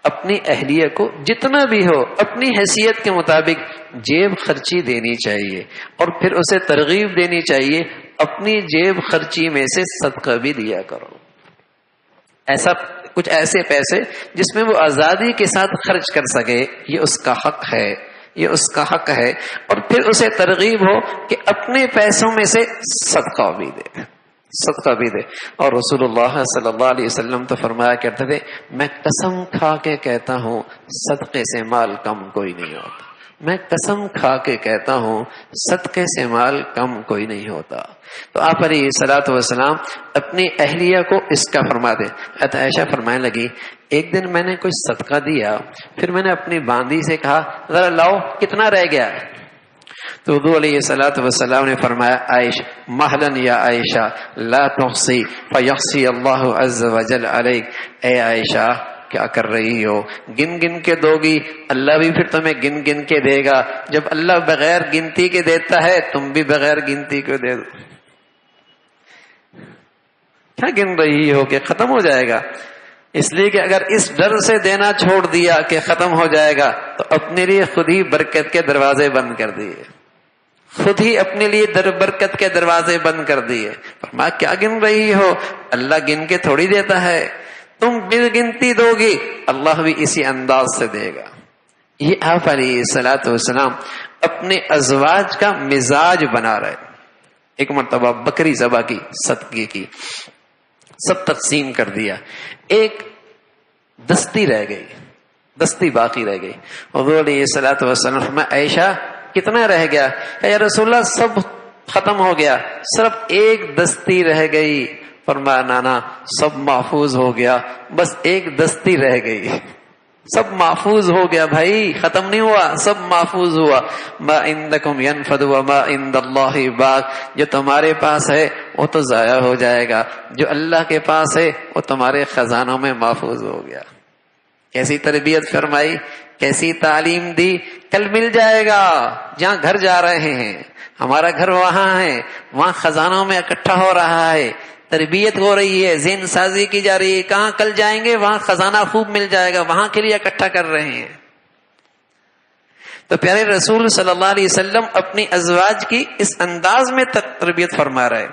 اپنی اہلیہ کو جتنا بھی ہو اپنی حیثیت کے مطابق جیب خرچی دینی چاہیے، اور پھر اسے ترغیب دینی چاہیے اپنی جیب خرچی میں سے صدقہ بھی دیا کرو، ایسا کچھ ایسے پیسے جس میں وہ آزادی کے ساتھ خرچ کر سکے، یہ اس کا حق ہے، یہ اس کا حق ہے، اور پھر اسے ترغیب ہو کہ اپنے پیسوں میں سے صدقہ بھی دے، صدقہ بھی دے۔ اور رسول اللہ صلی اللہ علیہ وسلم تو فرمایا کرتے تھے، میں قسم کھا کے کہتا ہوں صدقے سے مال کم کوئی نہیں ہوتا، میں قسم کھا کے کہتا ہوں صدقے سے مال کم کوئی نہیں ہوتا۔ تو آپ علیہ الصلوۃ والسلام اپنی اہلیہ کو اس کا فرما دے۔ عائشہ فرمانے لگی، ایک دن میں نے کچھ صدقہ دیا، پھر میں نے اپنی باندی سے کہا ذرا لاؤ کتنا رہ گیا، تو حضور علیہ الصلوۃ والسلام نے فرمایا، عائشہ مہلا یا عائشہ لا تحصی فیحصی اللہ عز وجل علیک، اے عائشہ کیا کر رہی ہو، گن گن کے دو گی، اللہ بھی پھر تمہیں گن گن کے دے گا، جب اللہ بغیر گنتی کے دیتا ہے تم بھی بغیر گنتی کو دے دو، کیا گن رہی ہو کہ ختم ہو جائے گا۔ اس لیے کہ اگر اس ڈر سے دینا چھوڑ دیا کہ ختم ہو جائے گا تو اپنے لیے خود ہی برکت کے دروازے بند کر دیے، خود ہی اپنے لیے برکت کے دروازے بند کر دیے۔ فرمایا کیا گن رہی ہو، اللہ گن کے تھوڑی دیتا ہے، تم بل گنتی دو گی اللہ بھی اسی انداز سے دے گا۔ یہ آپ علیہ الصلوۃ والسلام اپنے ازواج کا مزاج بنا رہے۔ ایک مرتبہ بکری ذبح کی، صدقے کی، سب تقسیم کر دیا، ایک دستی رہ گئی، دستی باقی رہ گئی۔ حضور علیہ الصلوۃ والسلام فرمایا عائشہ کتنا رہ گیا، یا رسول اللہ سب ختم ہو گیا، صرف ایک دستی رہ گئی۔ فرمایا نانا سب محفوظ ہو گیا، بس ایک دستی رہ گئی، سب محفوظ ہو گیا بھائی، ختم نہیں ہوا، سب محفوظ ہوا۔ ما عندکم ینفد وما عند اللہ باق، جو تمہارے پاس ہے وہ تو ضائع ہو جائے گا، جو اللہ کے پاس ہے وہ تمہارے خزانوں میں محفوظ ہو گیا۔ کیسی تربیت فرمائی، کیسی تعلیم دی، کل مل جائے گا جہاں گھر جا رہے ہیں، ہمارا گھر وہاں ہے، وہاں خزانوں میں اکٹھا ہو رہا ہے، تربیت ہو رہی ہے، ذہن سازی کی جا رہی ہے، کہاں کل جائیں گے وہاں خزانہ خوب مل جائے گا، وہاں کے لیے اکٹھا کر رہے ہیں۔ تو پیارے رسول صلی اللہ علیہ وسلم اپنی ازواج کی اس انداز میں تربیت فرما رہے۔